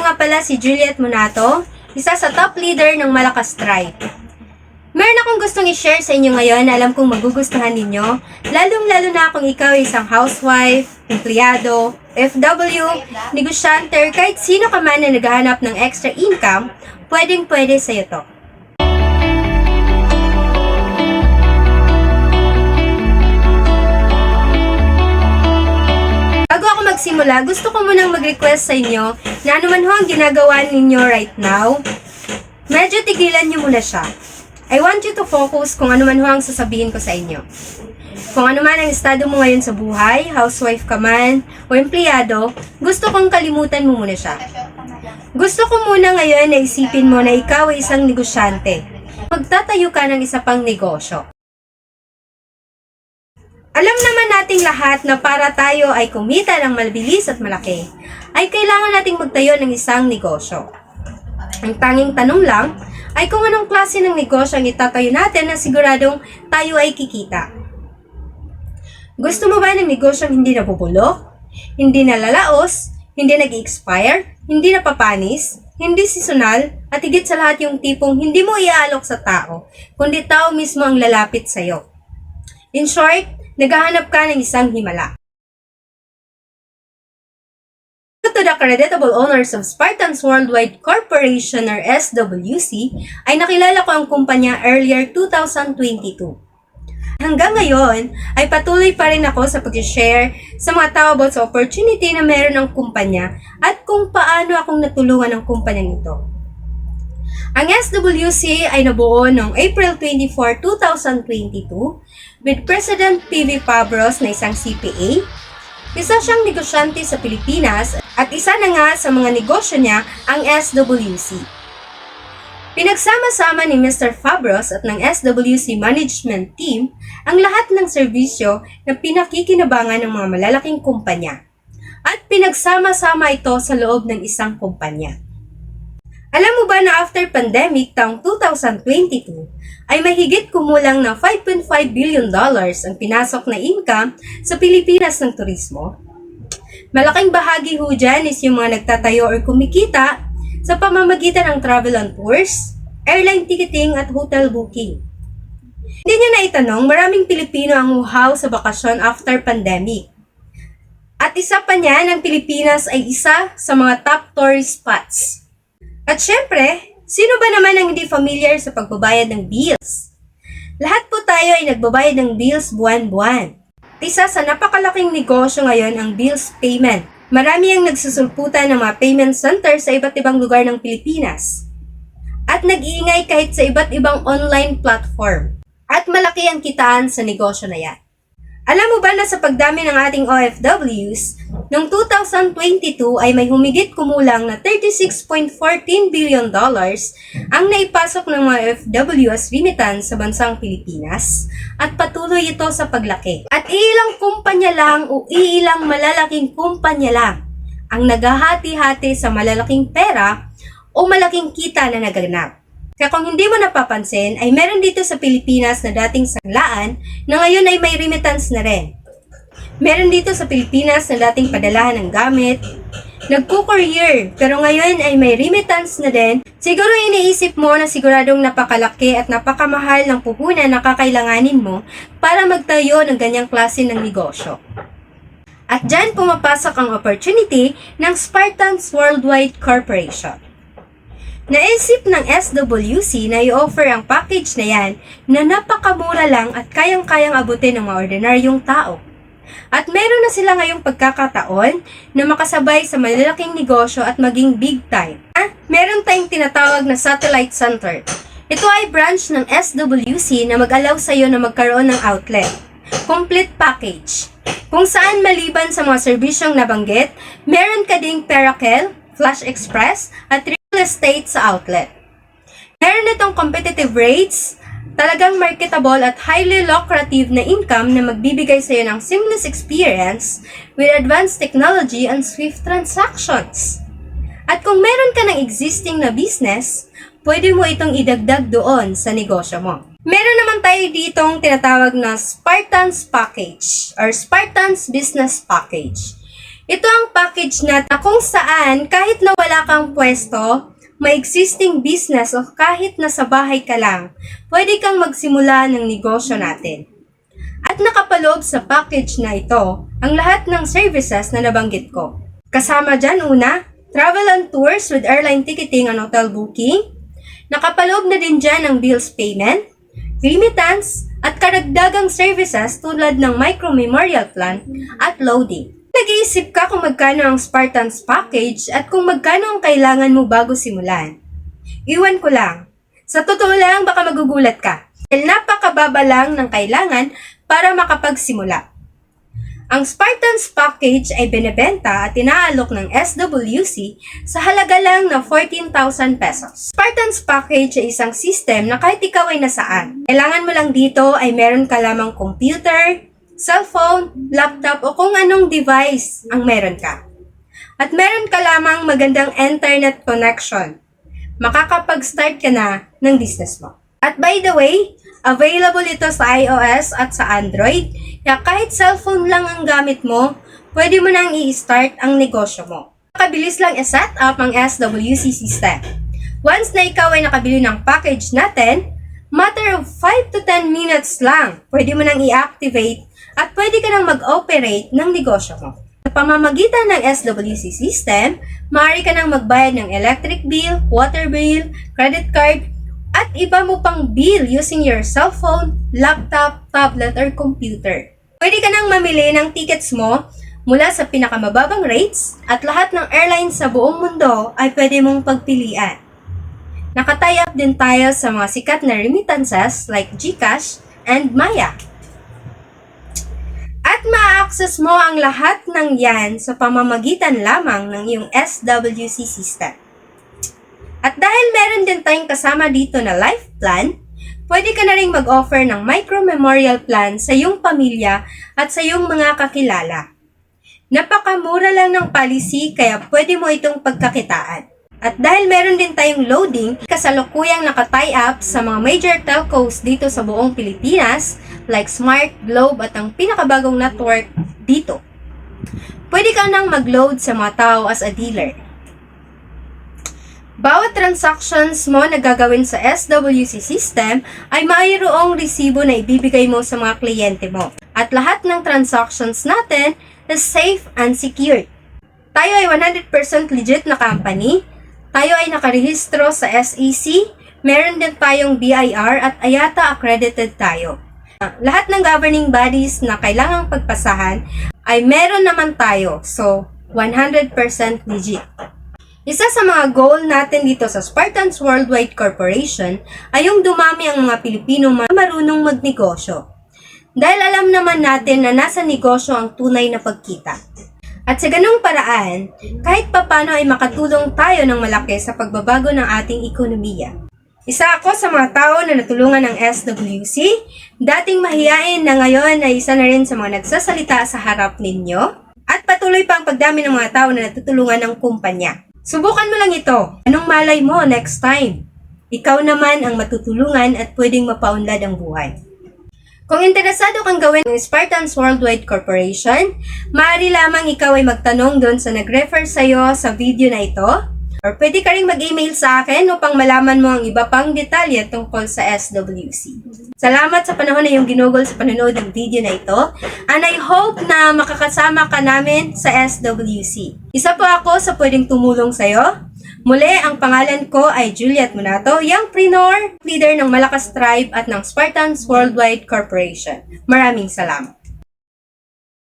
nga pala si Juliet Monato, isa sa top leader ng Malakas Tribe. Meron akong gustong i-share sa inyo ngayon na alam kong magugustuhan ninyo, lalong-lalo na kung ikaw ay isang housewife, empleyado, FW, negosyante, kahit sino ka man na naghahanap ng extra income, pwedeng-pwede sa'yo to. Bago ako magsimula, gusto ko munang mag-request sa inyo na anuman ho ang ginagawa ninyo right now, medyo tigilan nyo muna siya. I want you to focus kung anuman ho ang sasabihin ko sa inyo. Kung anuman ang estado mo ngayon sa buhay, housewife ka man o empleyado, gusto kong kalimutan mo muna siya. Gusto ko muna ngayon na isipin mo na ikaw ay isang negosyante. Magtatayo ka ng isa pang negosyo. Alam naman nating lahat na para tayo ay kumita ng mabilis at malaki, ay kailangan nating magtayo ng isang negosyo. Ang tanging tanong lang ay kung anong klase ng negosyo ang itatayo natin na siguradong tayo ay kikita. Gusto mo ba ng negosyong hindi nabubulok, hindi nalalaos, hindi nag-expire, hindi napapanis, hindi seasonal, at higit sa lahat yung tipong hindi mo iaalok sa tao, kundi tao mismo ang lalapit sa'yo? In short, naghahanap ka ng isang himala. To the creditable owners of Spartans Worldwide Corporation or SWC, ay nakilala ko ang kumpanya earlier 2022. Hanggang ngayon, ay patuloy pa rin ako sa pag-share sa mga tao about sa opportunity na meron ng kumpanya at kung paano akong natulungan ng kumpanyang ito. Ang SWC ay nabuo noong April 24, 2022 with President PV Pabros na isang CPA. Isa siyang negosyante sa Pilipinas at isa na nga sa mga negosyo niya ang SWC. Pinagsama-sama ni Mr. Fabros at ng SWC management team ang lahat ng serbisyo na pinakikinabangan ng mga malalaking kumpanya at pinagsama-sama ito sa loob ng isang kumpanya. Alam mo ba na after pandemic taong 2022 ay mahigit kumulang na $5.5 billion ang pinasok na income sa Pilipinas ng turismo? Malaking bahagi ho dyan is yung mga nagtatayo or kumikita sa pamamagitan ng travel and tours, airline ticketing at hotel booking. Hindi nyo na itanong, maraming Pilipino ang uhaw sa bakasyon after pandemic. At isa pa niyan, ang Pilipinas ay isa sa mga top tourist spots. At syempre, sino ba naman ang hindi familiar sa pagbabayad ng bills? Lahat po tayo ay nagbabayad ng bills buwan-buwan. Isa sa napakalaking negosyo ngayon ang bills payment. Marami ang nagsusulputan ng mga payment center sa iba't ibang lugar ng Pilipinas. At nag-iingay kahit sa iba't ibang online platform. At malaki ang kitaan sa negosyo na yan. Alam mo ba na sa pagdami ng ating OFWs, noong 2022 ay may humigit kumulang na $36.14 billion ang naipasok ng mga OFW as remittance sa bansang Pilipinas at patuloy ito sa paglaki. At iilang kumpanya lang o iilang malalaking kumpanya lang ang naghahati-hati sa malalaking pera o malaking kita na naganap. Kaya kung hindi mo napapansin, ay meron dito sa Pilipinas na dating sanglaan na ngayon ay may remittance na rin. Meron dito sa Pilipinas na dating padalahan ng gamit, nagko-courier, pero ngayon ay may remittance na din. Siguro iniisip mo na siguradong napakalaki at napakamahal ng puhunan na kakailanganin mo para magtayo ng ganyang klase ng negosyo. At dyan pumapasok ang opportunity ng Spartans Worldwide Corporation. Naisip ng SWC na i-offer ang package na yan na napakamura lang at kayang-kayang abutin ng mga ordinaryong tao. At meron na sila ngayong pagkakataon na makasabay sa malalaking negosyo at maging big time. Meron tayong tinatawag na satellite center. Ito ay branch ng SWC na mag-allow sa iyo na magkaroon ng outlet. Complete package. Kung saan maliban sa mga serbisyong nabanggit, meron ka ding Perakel, Flash Express at real estate sa outlet. Meron itong competitive rates, talagang marketable at highly lucrative na income na magbibigay sa iyo ng seamless experience with advanced technology and swift transactions. At kung meron ka ng existing na business, pwede mo itong idagdag doon sa negosyo mo. Meron naman tayo ditong tinatawag na Spartans Package or Spartans Business Package. Ito ang package na kung saan kahit na wala kang pwesto, may existing business o kahit nasa bahay ka lang, pwede kang magsimula ng negosyo natin. At nakapaloob sa package na ito ang lahat ng services na nabanggit ko. Kasama dyan una, travel and tours with airline ticketing and hotel booking. Nakapaloob na din dyan ang bills payment, remittance, at karagdagang services tulad ng micro-memorial plan at loading. Nag-iisip ka kung magkano ang Spartans package at kung magkano ang kailangan mo bago simulan. Iwan ko lang. Sa totoo lang, baka magugulat ka. Dahil napakababa lang ng kailangan para makapagsimula. Ang Spartans package ay binebenta at inaalok ng SWC sa halaga lang na 14,000 pesos. Spartans package ay isang system na kahit ikaw ay nasaan. Kailangan mo lang dito ay meron ka lamang computer, cellphone, laptop o kung anong device ang meron ka. At meron ka lamang magandang internet connection. Makakapag-start ka na ng business mo. At by the way, available ito sa iOS at sa Android, kaya kahit cellphone lang ang gamit mo, pwede mo nang i-start ang negosyo mo. Nakabilis lang i-set up ang SWC system. Once na ikaw ay nakabili ng package natin, matter of 5 to 10 minutes lang, pwede mo nang i-activate at pwede ka nang mag-operate ng negosyo mo. Sa pamamagitan ng SWC system, maaari ka nang magbayad ng electric bill, water bill, credit card, at iba mo pang bill using your cellphone, laptop, tablet, or computer. Pwede ka nang mamili ng tickets mo mula sa pinakamababang rates at lahat ng airlines sa buong mundo ay pwede mong pagpilian. Nakatie up din tayo sa mga sikat na remittances like GCash and Maya. At ma-access mo ang lahat ng yan sa pamamagitan lamang ng iyong SWC system. At dahil meron din tayong kasama dito na life plan, pwede ka na rin mag-offer ng micro-memorial plan sa iyong pamilya at sa iyong mga kakilala. Napakamura lang ng policy kaya pwede mo itong pagkakitaan. At dahil meron din tayong loading, kasalukuyang nakatie up sa mga major telcos dito sa buong Pilipinas like Smart, Globe at ang pinakabagong network dito. Pwede ka nang mag-load sa mga tao as a dealer. Bawat transactions mo na gagawin sa SWC system ay mayroong resibo na ibibigay mo sa mga kliyente mo. At lahat ng transactions natin is safe and secure. Tayo ay 100% legit na company. Tayo ay nakarehistro sa SEC. Meron din tayong BIR at IATA accredited tayo. Lahat ng governing bodies na kailangang pagpasahan ay meron naman tayo. So, 100% legit. Isa sa mga goal natin dito sa Spartans Worldwide Corporation ay yung dumami ang mga Pilipino marunong magnegosyo. Dahil alam naman natin na nasa negosyo ang tunay na pagkita. At sa ganung paraan, kahit papano ay makatulong tayo ng malaki sa pagbabago ng ating ekonomiya. Isa ako sa mga tao na natulungan ng SWC, dating mahiyain na ngayon ay isa na rin sa mga nagsasalita sa harap ninyo, at patuloy pa ang pagdami ng mga tao na natutulungan ng kumpanya. Subukan mo lang ito. Anong malay mo next time? Ikaw naman ang matutulungan at pwedeng mapaunlad ang buhay. Kung interesado kang gawin ng Spartans Worldwide Corporation, maaari lamang ikaw ay magtanong doon sa nag-refer sa'yo sa video na ito. Or pwede ka rin mag-email sa akin upang malaman mo ang iba pang detalye tungkol sa SWC. Salamat sa panahon na iyong ginugol sa panonood ng video na ito. And I hope na makakasama ka namin sa SWC. Isa po ako sa pwedeng tumulong sa'yo. Muli, ang pangalan ko ay Juliet Munato, youngpreneur, leader ng Malakas Tribe at ng Spartans Worldwide Corporation. Maraming salamat.